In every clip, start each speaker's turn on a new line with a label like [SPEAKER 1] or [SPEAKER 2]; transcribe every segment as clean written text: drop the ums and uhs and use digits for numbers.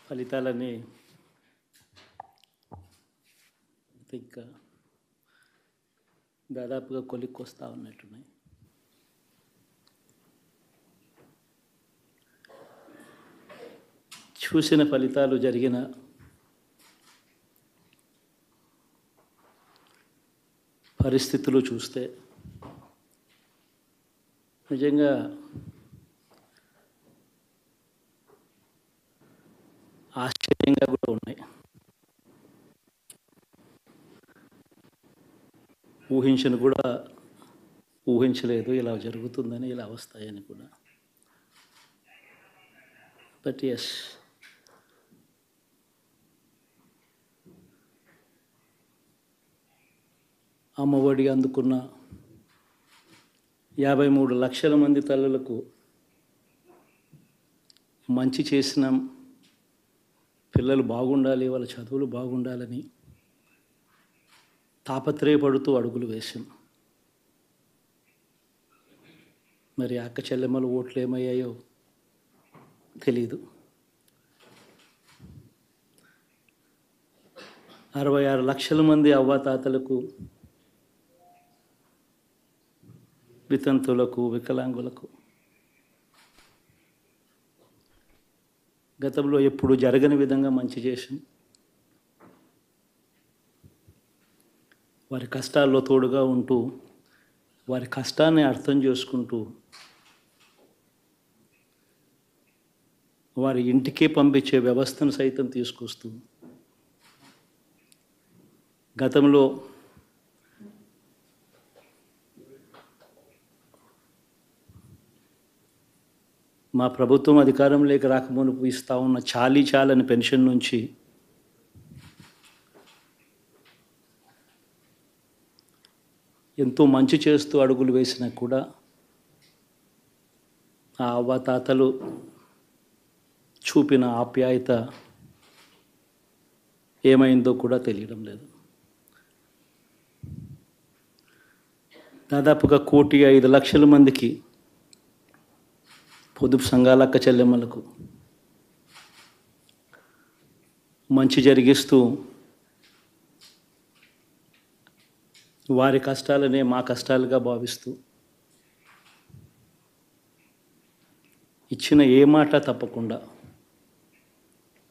[SPEAKER 1] ఫలితాలని ఇంకా దాదాపుగా కొలిక్కొస్తా ఉన్నట్టున్నాయి. చూసిన ఫలితాలు జరిగిన పరిస్థితులు చూస్తే నిజంగా ఆశ్చర్యంగా కూడా ఉన్నాయి. ఊహించలేదు ఇలా జరుగుతుందని, ఇలా వస్తాయని కూడా. బట్ ఎస్, అమ్మఒడి అందుకున్న 53 లక్షల మంది తల్లులకు మంచి చేసిన, పిల్లలు బాగుండాలి, వాళ్ళ చదువులు బాగుండాలని తాపత్రయపడుతూ అడుగులు వేశాం. మరి అక్క చెల్లెమ్మల ఓట్లు ఏమయ్యాయో తెలీదు. 66 లక్షల మంది అవ్వాతాతలకు, వితంతులకు, వికలాంగులకు గతంలో ఎప్పుడు జరగని విధంగా మంచి చేశాం. వారి కష్టాల్లో తోడుగా ఉంటూ, వారి కష్టాన్ని అర్థం చేసుకుంటూ, వారి ఇంటికే పంపించే వ్యవస్థను సైతం తీసుకొస్తూ, గతంలో మా ప్రభుత్వం అధికారంలోకి రాకమునుపు ఇస్తూ ఉన్న చాలని పెన్షన్ నుంచి ఎంతో మంచి చేస్తూ అడుగులు వేసినా కూడా ఆ అవ్వాతాతలు చూపిన ఆప్యాయత ఏమైందో కూడా తెలియడం లేదు. దాదాపుగా 1,05,00,000 మందికి, పొదుపు సంఘాల అక్క చెల్లెమ్మలకు మంచి జరిగిస్తూ, వారి కష్టాలనే మా కష్టాలుగా భావిస్తూ, ఇచ్చిన ఏ మాట తప్పకుండా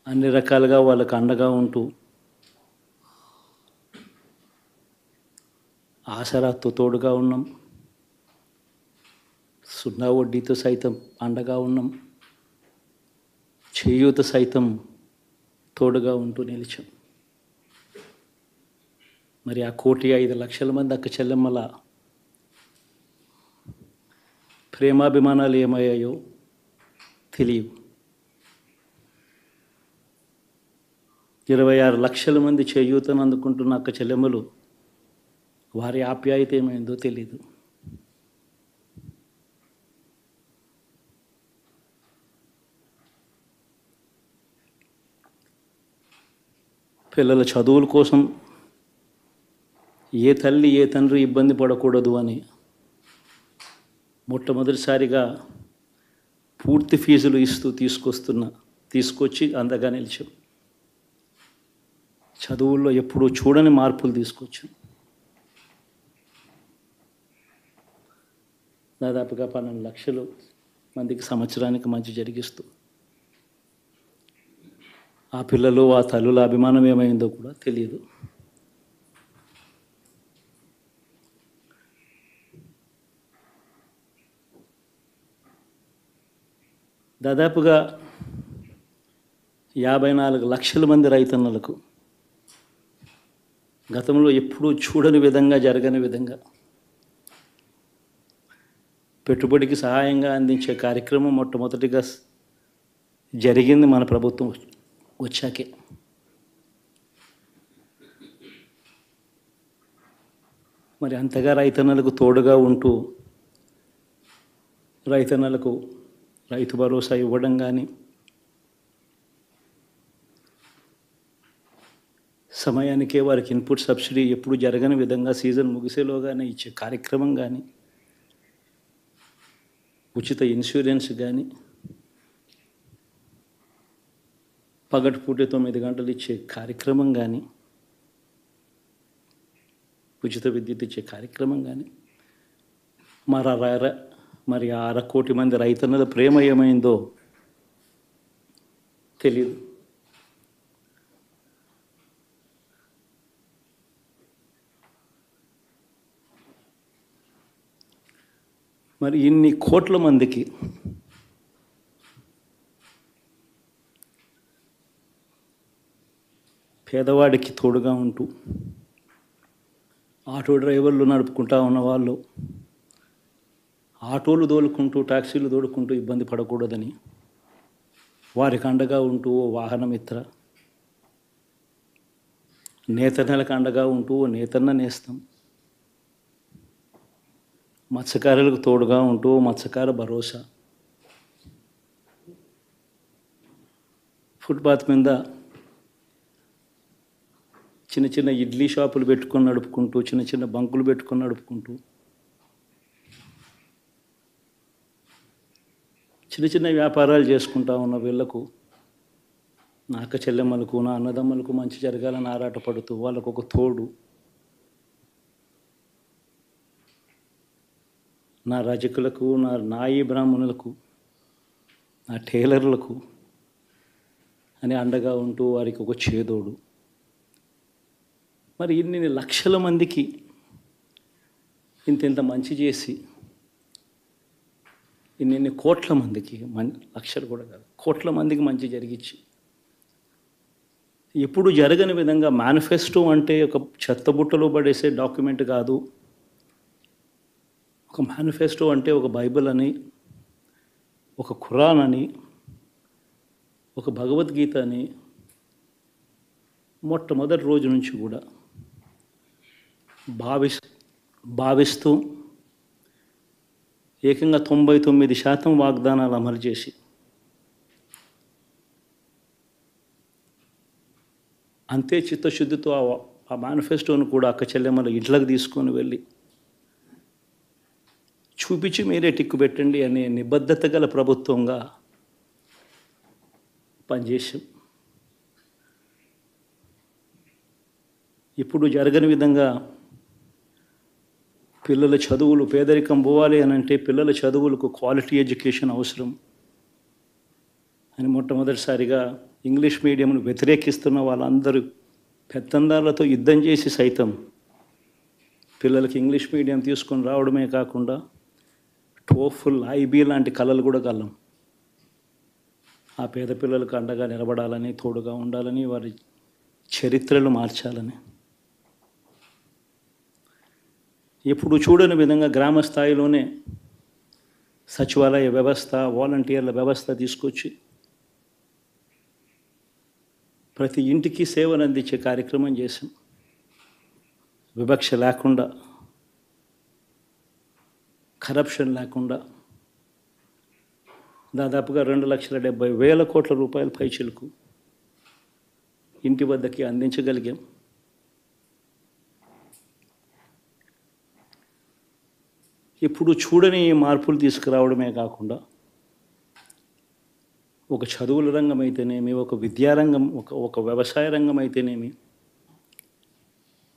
[SPEAKER 1] అన్ని రకాలుగా వాళ్ళకు అండగా ఉంటూ, ఆసరాతో తోడుగా ఉన్నాం, సున్నా వడ్డీతో సైతం అండగా ఉన్నాం, చేయూత సైతం తోడుగా ఉంటూ నిలిచాం. మరి ఆ 1,05,00,000 మంది అక్క చెల్లెమ్మల ప్రేమాభిమానాలు ఏమయ్యాయో తెలియవు. 26 లక్షల మంది చేయూతను అందుకుంటున్న అక్క చెల్లెమ్మలు, వారి ఆప్యాయత ఏమైందో తెలీదు. పిల్లల చదువుల కోసం ఏ తల్లి ఏ తండ్రి ఇబ్బంది పడకూడదు అని మొట్టమొదటిసారిగా పూర్తి ఫీజులు ఇస్తూ తీసుకొచ్చి అందగా నిలిచాం. చదువుల్లో ఎప్పుడూ చూడని మార్పులు తీసుకొచ్చాం. దాదాపుగా 12 లక్షల మందికి సంవత్సరానికి మంచి జరిగిస్తూ, ఆ పిల్లలు, ఆ తల్లుల అభిమానం ఏమైందో కూడా తెలియదు. దాదాపుగా 54 లక్షల మంది రైతన్నలకు గతంలో ఎప్పుడూ చూడని విధంగా, జరగని విధంగా పెట్టుబడికి సహాయంగా అందించే కార్యక్రమం మొట్టమొదటిగా జరిగింది మన ప్రభుత్వం వచ్చాకే. మరి అంతగా రైతన్నలకు తోడుగా ఉంటూ, రైతన్నలకు రైతు భరోసా ఇవ్వడం కానీ, సమయానికే వారికి ఇన్పుట్ సబ్సిడీ ఎప్పుడు జరగని విధంగా సీజన్ ముగిసేలోగానే ఇచ్చే కార్యక్రమం కానీ, ఉచిత ఇన్సూరెన్స్ కానీ, పగటిపూట 9 గంటలు ఇచ్చే కార్యక్రమం కానీ, ఉచిత విద్యుత్ ఇచ్చే కార్యక్రమం కానీ, మరి 1/2 కోటి మంది రైతన్నల ప్రేమ ఏమైందో తెలియదు. మరి ఇన్ని కోట్ల మందికి పేదవాడికి తోడుగా ఉంటూ ఆటో డ్రైవర్లు నడుపుకుంటా ఉన్న వాళ్ళు ఆటోలు తోలుకుంటూ టాక్సీలు తోలుకుంటూ ఇబ్బంది పడకూడదని వారికి అండగా ఉంటూ ఓ వాహనమిత్ర, నేతన్నలకు అండగా ఉంటూ ఓ నేతన్న నేస్తం, మత్స్యకారులకు తోడుగా ఉంటూ మత్స్యకార భరోసా, ఫుట్పాత్ మీద చిన్న చిన్న ఇడ్లీ షాపులు పెట్టుకొని నడుపుకుంటూ, చిన్న చిన్న బంకులు పెట్టుకొని నడుపుకుంటూ, చిన్న చిన్న వ్యాపారాలు చేసుకుంటా ఉన్న వీళ్లకు, నా అక్క చెల్లెమ్మలకు, నా అన్నదమ్మలకు మంచి జరగాలని ఆరాటపడుతూ వాళ్ళకు ఒక తోడు, నా రజకులకు, నా నాయి బ్రాహ్మణులకు, నా టైలర్లకు అని అండగా ఉంటూ వారికి ఒక చేదోడు. మరి ఇన్ని లక్షల మందికి ఇంత మంచి చేసి, ఇన్ని కోట్ల మందికి, లక్షలు కూడా కాదు, కోట్ల మందికి మంచి జరిగించి, ఎప్పుడు జరగని విధంగా మేనిఫెస్టో అంటే ఒక చెత్తబుట్టలో పడేసే డాక్యుమెంట్ కాదు. ఒక మేనిఫెస్టో అంటే ఒక బైబిల్ అని, ఒక ఖురాన్ అని, ఒక భగవద్గీత అని మొట్టమొదటి రోజు నుంచి కూడా భావిస్తూ ఏకంగా 99% వాగ్దానాలు అమలు చేసి అంతే చిత్తశుద్ధితో ఆ మేనిఫెస్టోను కూడా అక్క చెల్లెమ్మల ఇంట్లోకి తీసుకొని వెళ్ళి చూపించి మీరే టిక్కు పెట్టండి అనే నిబద్ధత గల ప్రభుత్వంగా పనిచేసాం. ఇప్పుడు జరగని విధంగా పిల్లల చదువులు, పేదరికం పోవాలి అని అంటే పిల్లల చదువులకు క్వాలిటీ ఎడ్యుకేషన్ అవసరం అని మొట్టమొదటిసారిగా ఇంగ్లీష్ మీడియంను వ్యతిరేకిస్తున్న వాళ్ళందరూ పెత్తందారులతో యుద్ధం చేసి సైతం పిల్లలకి ఇంగ్లీష్ మీడియం తీసుకొని రావడమే కాకుండా టోఫుల్, ఐబీ లాంటి కళలు కూడా కలం. ఆ పేద పిల్లలకు అండగా నిలబడాలని, తోడుగా ఉండాలని, వారి చరిత్రలు మార్చాలని, ఎప్పుడు చూడని విధంగా గ్రామ స్థాయిలోనే సచివాలయ వ్యవస్థ, వాలంటీర్ల వ్యవస్థ తీసుకొచ్చి ప్రతి ఇంటికి సేవను అందించే కార్యక్రమం చేశాం. వివక్ష లేకుండా, కరప్షన్ లేకుండా దాదాపుగా 2,70,000 కోట్ల రూపాయల పైచిలకు ఇంటి వద్దకి అందించగలిగాం. ఇప్పుడు చూడని మార్పులు తీసుకురావడమే కాకుండా ఒక చదువుల రంగం అయితేనేమి, ఒక విద్యారంగం, ఒక వ్యవసాయ రంగం అయితేనేమి,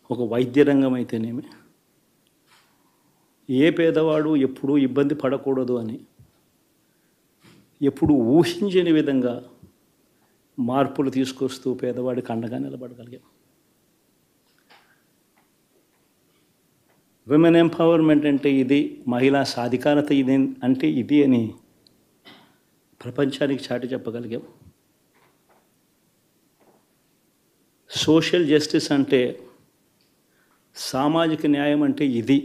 [SPEAKER 1] ఒక వైద్య రంగం అయితేనేమి, ఏ పేదవాడు ఎప్పుడూ ఇబ్బంది పడకూడదు అని ఎప్పుడు ఊహించని విధంగా మార్పులు తీసుకొస్తూ పేదవాడికి అండగా నిలబడగలిగాం. విమెన్ ఎంపవర్మెంట్ అంటే ఇది, మహిళా సాధికారత ఇది అంటే ఇది అని ప్రపంచానికి చాటి చెప్పగలిగాం. సోషల్ జస్టిస్ అంటే, సామాజిక న్యాయం అంటే ఇది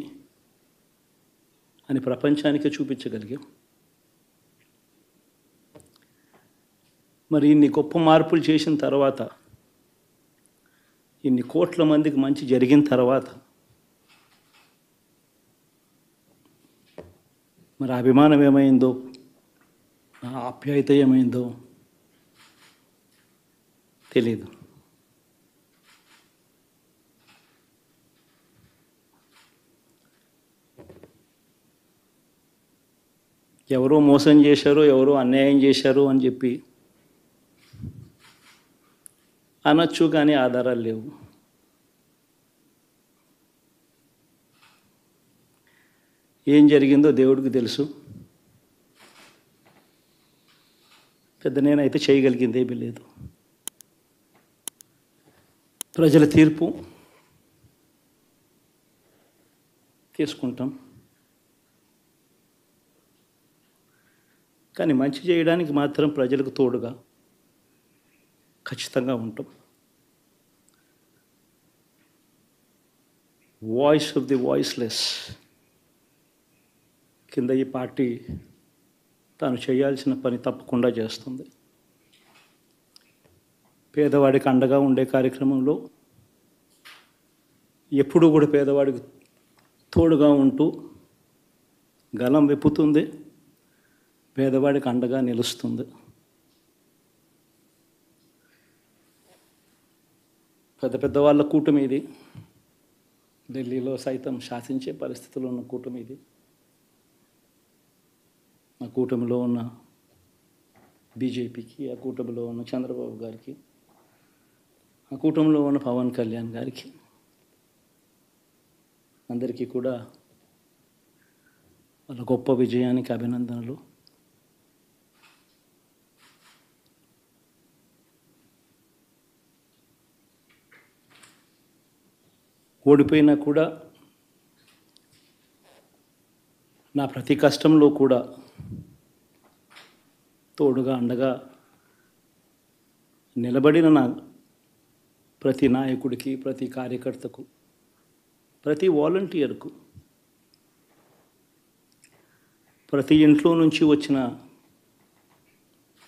[SPEAKER 1] అని ప్రపంచానికి చూపించగలిగాం. మరి ఇన్ని గొప్ప మార్పులు చేసిన తర్వాత, ఇన్ని కోట్ల మందికి మంచి జరిగిన తర్వాత మరి అభిమానం ఏమైందో, ఆప్యాయత ఏమైందో తెలీదు. ఎవరో మోసం చేశారో, ఎవరో అన్యాయం చేశారో అని చెప్పి అనొచ్చు, కానీ ఆధారాలు లేవు. ఏం జరిగిందో దేవుడికి తెలుసు. పెద్ద నేనైతే చేయగలిగింది ఏమీ లేదు. ప్రజల తీర్పు తీసుకుంటాం, కానీ మంచి చేయడానికి మాత్రం ప్రజలకు తోడుగా ఖచ్చితంగా ఉంటాం. వాయిస్ ఆఫ్ ది వాయిస్లెస్ కింద ఈ పార్టీ తాను చేయాల్సిన పని తప్పకుండా చేస్తుంది. పేదవాడికి అండగా ఉండే కార్యక్రమంలో ఎప్పుడూ కూడా పేదవాడికి తోడుగా ఉంటూ గలం విప్పుతుంది, పేదవాడికి అండగా నిలుస్తుంది. పెద్ద పెద్ద వాళ్ళ కూటమి ఇది, ఢిల్లీలో సైతం శాసించే పరిస్థితుల్లో ఉన్న కూటమి ఇది. ఆ కూటమిలో ఉన్న బీజేపీకి, ఆ కూటమిలో ఉన్న చంద్రబాబు గారికి, ఆ కూటమిలో ఉన్న పవన్ కళ్యాణ్ గారికి, అందరికీ కూడా వాళ్ళ గొప్ప విజయానికి అభినందనలు. ఓడిపోయినా కూడా నా ప్రతి కష్టంలో కూడా తోడుగా అండగా నిలబడిన నా ప్రతి నాయకుడికి, ప్రతి కార్యకర్తకు, ప్రతి వాలంటీర్కు, ప్రతి ఇంట్లో నుంచి వచ్చిన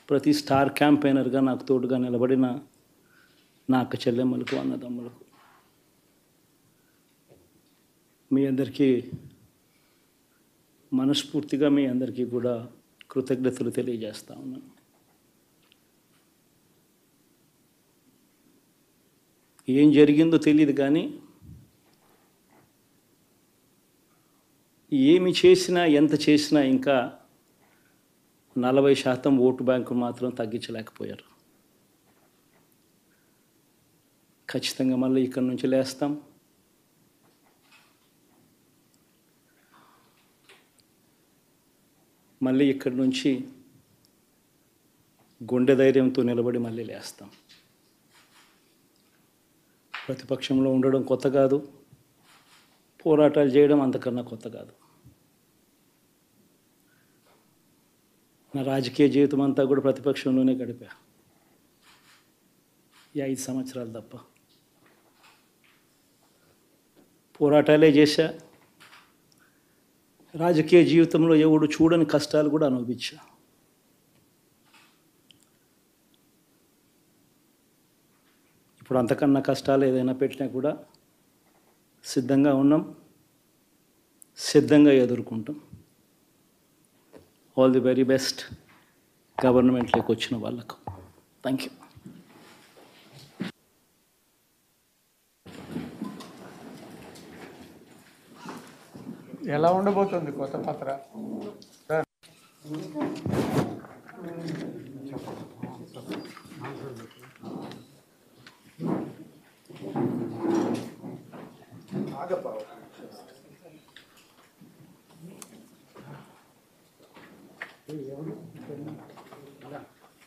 [SPEAKER 1] ప్రతి స్టార్ క్యాంపెయినర్గా నాకు తోడుగా నిలబడిన నా అక్క చెల్లెమ్మలకు, అన్నదమ్ములకు, మీ అందరికీ మనస్ఫూర్తిగా మీ అందరికీ కూడా కృతజ్ఞతలు తెలియజేస్తా ఉన్నాను. ఏం జరిగిందో తెలియదు, కానీ ఏమి చేసినా, ఎంత చేసినా ఇంకా 40% ఓటు బ్యాంకు మాత్రం తగ్గించలేకపోయారు. ఖచ్చితంగా మళ్ళీ ఇక్కడి నుంచి లేస్తాం. మళ్ళీ ఇక్కడి నుంచి గుండె ధైర్యంతో నిలబడి మళ్ళీ లేస్తాం. ప్రతిపక్షంలో ఉండడం కొత్త కాదు, పోరాటాలు చేయడం అంతకన్నా కొత్త కాదు. నా రాజకీయ జీవితం అంతా కూడా ప్రతిపక్షంలోనే గడిపా, ఈ 5 సంవత్సరాలు తప్ప. పోరాటాలే చేశా. రాజకీయ జీవితంలో ఎవడు చూడని కష్టాలు కూడా అనుభవించా. ఇప్పుడు అంతకన్నా కష్టాలు ఏదైనా పెట్టినా కూడా సిద్ధంగా ఉన్నాం, సిద్ధంగా ఎదుర్కొంటాం. ఆల్ ది వెరీ బెస్ట్ గవర్నమెంట్లోకి వచ్చిన వాళ్ళకు. Thank you.
[SPEAKER 2] ఎలా ఉండబోతుంది కొత్త పత్ర?